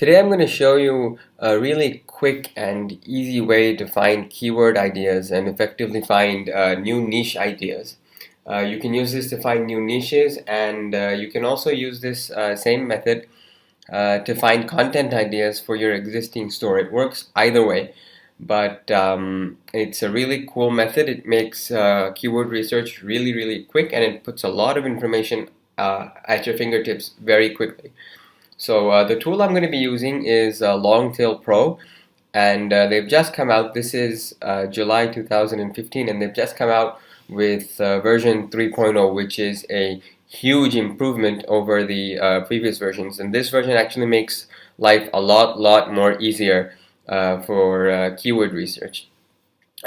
Today I'm going to show you a really quick and easy way to find keyword ideas and effectively find new niche ideas. You can use this to find new niches, and you can also use this same method to find content ideas for your existing store. It works either way, but it's a really cool method. It makes keyword research really quick, and it puts a lot of information at your fingertips very quickly. So the tool I'm going to be using is LongTailPro, and they've just come out. This is July 2015, and they've just come out with version 3.0, which is a huge improvement over the previous versions. And this version actually makes life a lot more easier for keyword research.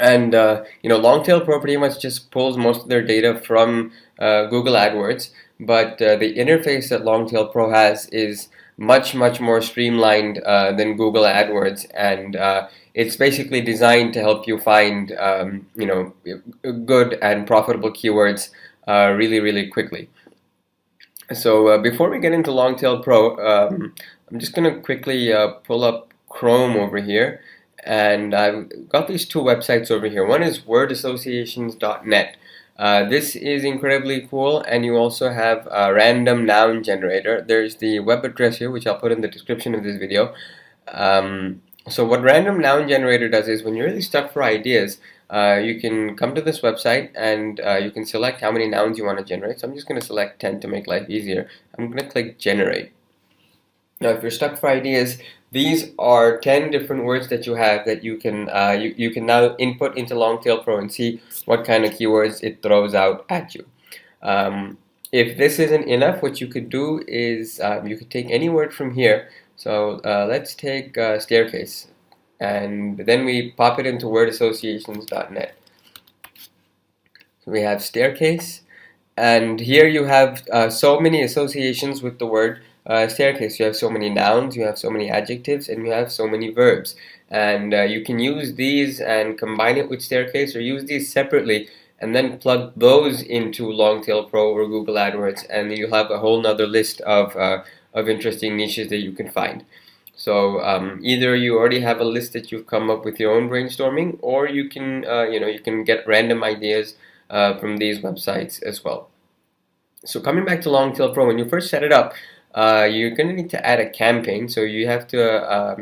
And LongTailPro pretty much just pulls most of their data from Google AdWords, but the interface that LongTailPro has is much more streamlined than Google AdWords, and it's basically designed to help you find good and profitable keywords really quickly. So before we get into LongTailPro, I'm just going to quickly pull up Chrome over here, and I've got these two websites over here. One is wordassociations.net. This is incredibly cool, and you also have a random noun generator. There's the web address here, which I'll put in the description of this video. So what random noun generator does is when you're really stuck for ideas, you can come to this website and you can select how many nouns you want to generate. So I'm just going to select 10 to make life easier. I'm going to click generate. Now, if you're stuck for ideas, these are 10 different words that you have that you can you can now input into LongTailPro and see what kind of keywords it throws out at you. If this isn't enough, what you could do is you could take any word from here. So let's take staircase, and then we pop it into wordassociations.net. So we have staircase, and here you have so many associations with the word staircase. You have so many nouns, you have so many adjectives, and you have so many verbs. And you can use these and combine it with staircase, or use these separately and then plug those into LongTailPro or Google AdWords, and you'll have a whole nother list of interesting niches that you can find. So either you already have a list that you've come up with your own brainstorming, or you can you can get random ideas from these websites as well. So coming back to LongTailPro, when you first set it up, you're going to need to add a campaign. So you have to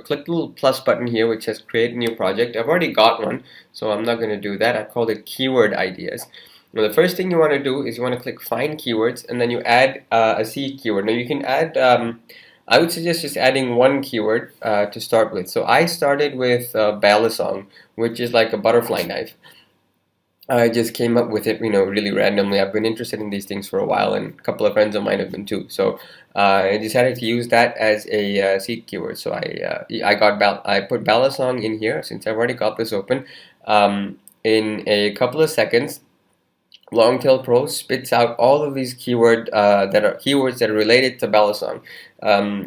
click the little plus button here, which says create a new project. I've already got one, so I'm not going to do that. I've called it keyword ideas. Now the first thing you want to do is you want to click find keywords, and then you add a seed keyword. Now you can add I would suggest just adding one keyword to start with. So I started with balisong, which is like a butterfly knife. I just came up with it, really randomly. I've been interested in these things for a while, and a couple of friends of mine have been too. So I decided to use that as a seed keyword. So I put balisong in here since I've already got this open. In a couple of seconds, LongTailPro spits out all of these keywords that are related to balisong.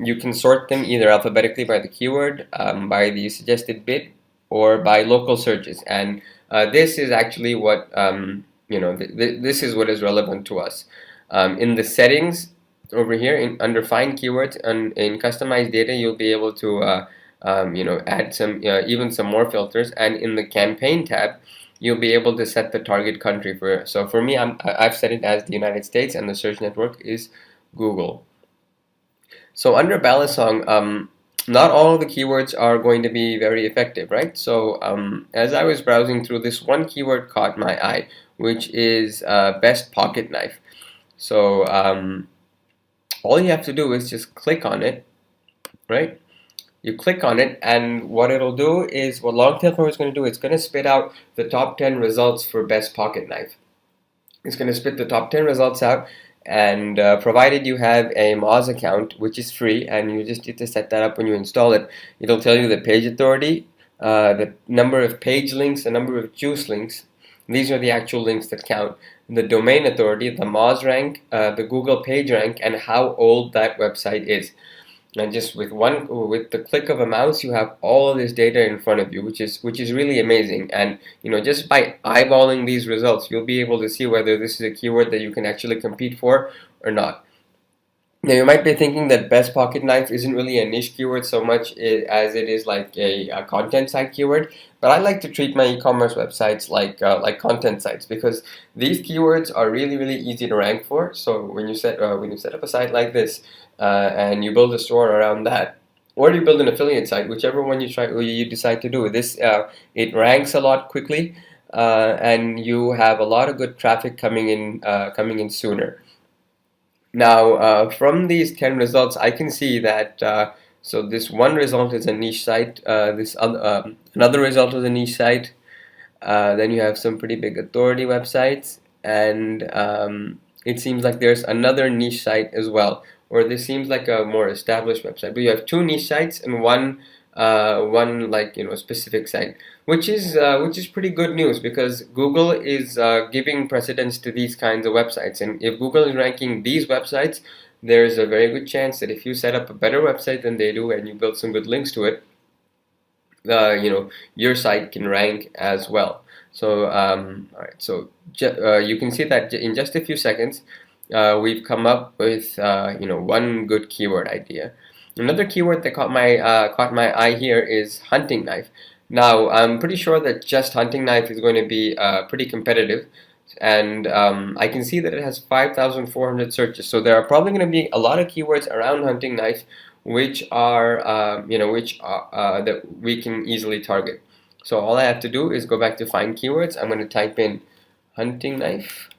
You can sort them either alphabetically by the keyword, by the suggested bid, or by local searches. And this is actually what this is what is relevant to us. In the settings over here, under find keywords and in customized data, you'll be able to add some even some more filters. And in the campaign tab, you'll be able to set the target country for. So for me, I've set it as the United States, and the search network is Google. So under balisong, not all of the keywords are going to be very effective, right? So as I was browsing through, this one keyword caught my eye, which is best pocket knife. So all you have to do is just click on it, right? You click on it, and what it'll do is, what LongTailPro is going to do, it's going to spit out the top 10 results for best pocket knife. It's going to spit the top 10 results out, and provided you have a Moz account, which is free, and you just need to set that up when you install it, it'll tell you the page authority, the number of page links, the number of juice links. These are the actual links that count. The domain authority, the Moz rank, the Google page rank, and how old that website is. And just with the click of a mouse, you have all of this data in front of you, which is really amazing. And just by eyeballing these results, you'll be able to see whether this is a keyword that you can actually compete for or not. Now you might be thinking that best pocket knife isn't really a niche keyword so much as it is like a content site keyword. But I like to treat my e-commerce websites like content sites, because these keywords are really easy to rank for. So when you set up a site like this and you build a store around that, or you build an affiliate site, whichever one you decide to do, this it ranks a lot quickly, and you have a lot of good traffic coming in sooner. Now, from these 10 results, I can see that so this one result is a niche site, this other another result is a niche site, then you have some pretty big authority websites, and it seems like there's another niche site as well, or this seems like a more established website. But you have two niche sites and one like specific site, which is pretty good news, because Google is giving precedence to these kinds of websites, and if Google is ranking these websites, there's a very good chance that if you set up a better website than they do and you build some good links to it, your site can rank as well. So all right, so you can see that in just a few seconds we've come up with one good keyword idea. Another keyword that caught my eye here is hunting knife. Now I'm pretty sure that just hunting knife is going to be pretty competitive, and I can see that it has 5,400 searches. So there are probably going to be a lot of keywords around hunting knife which are that we can easily target. So all I have to do is go back to find keywords. I'm going to type in hunting knife,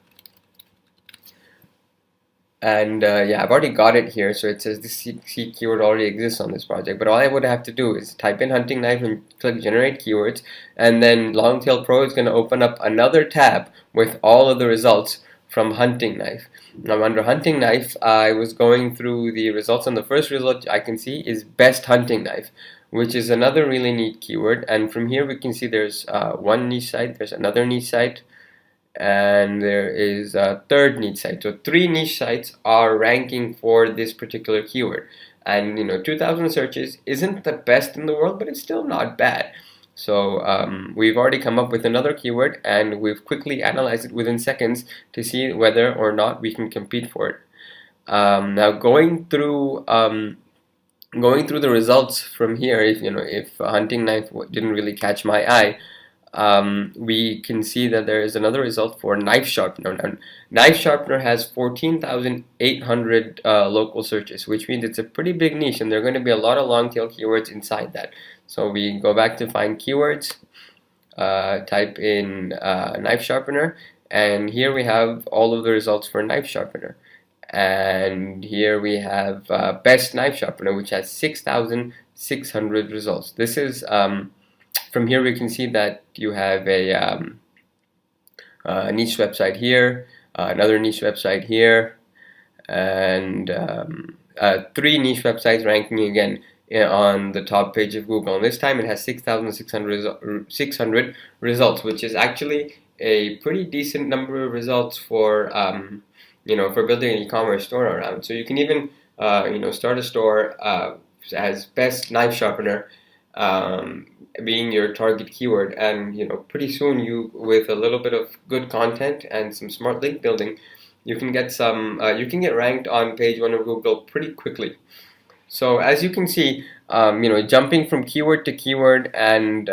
and yeah, I've already got it here. So it says this C keyword already exists on this project, but all I would have to do is type in hunting knife and click generate keywords, and then LongTailPro is going to open up another tab with all of the results from hunting knife. Now under hunting knife, I was going through the results, and the first result I can see is best hunting knife, which is another really neat keyword. And from here we can see there's one niche site, there's another niche site, and there is a third niche site. So three niche sites are ranking for this particular keyword, and 2,000 searches isn't the best in the world, but it's still not bad. So we've already come up with another keyword, and we've quickly analyzed it within seconds to see whether or not we can compete for it. Now going through the results from here, if hunting knife didn't really catch my eye, we can see that there is another result for knife sharpener. Now, knife sharpener has 14,800 local searches, which means it's a pretty big niche, and there are going to be a lot of long tail keywords inside that. So we go back to find keywords, type in knife sharpener, and here we have all of the results for knife sharpener. And here we have best knife sharpener, which has 6,600 results. This is from here we can see that you have a niche website here, another niche website here, and three niche websites ranking again on the top page of Google. And this time it has 6,600 results, which is actually a pretty decent number of results for for building an e-commerce store around. So you can even start a store as best knife sharpener being your target keyword, and pretty soon, with a little bit of good content and some smart link building, you can get ranked on page 1 of Google pretty quickly. So as you can see, jumping from keyword to keyword, and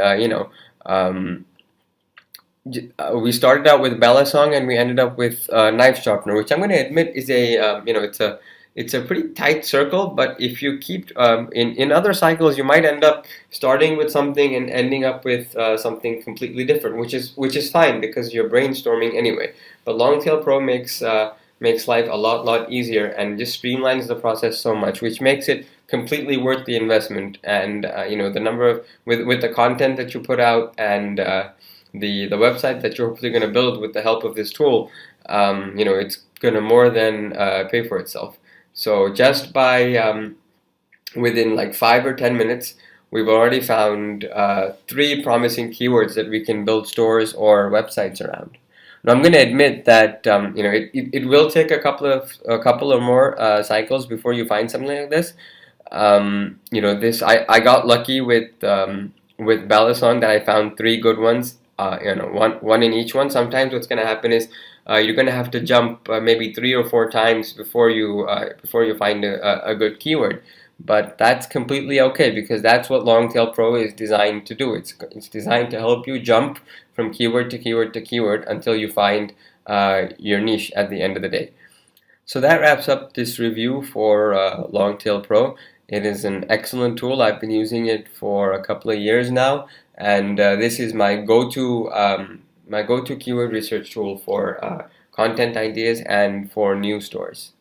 we started out with Bella song and we ended up with knife sharpener, which I'm going to admit is a it's a pretty tight circle. But if you keep in other cycles, you might end up starting with something and ending up with something completely different, which is fine because you're brainstorming anyway. But LongTailPro makes life a lot easier and just streamlines the process so much, which makes it completely worth the investment. And the number of with the content that you put out, and the website that you're hopefully going to build with the help of this tool, it's going to more than pay for itself. So just by within like 5 or 10 minutes, we've already found 3 promising keywords that we can build stores or websites around. Now I'm going to admit that it will take a couple of more cycles before you find something like this. I got lucky with Balisong, that I found 3 good ones. One in each one. Sometimes what's going to happen is you're going to have to jump maybe 3 or 4 times before you find a good keyword. But that's completely okay, because that's what Longtail Pro is designed to do. It's designed to help you jump from keyword to keyword to keyword until you find your niche at the end of the day. So that wraps up this review for Longtail Pro. It is an excellent tool. I've been using it for a couple of years now, and this is my go-to keyword research tool for content ideas and for new stores.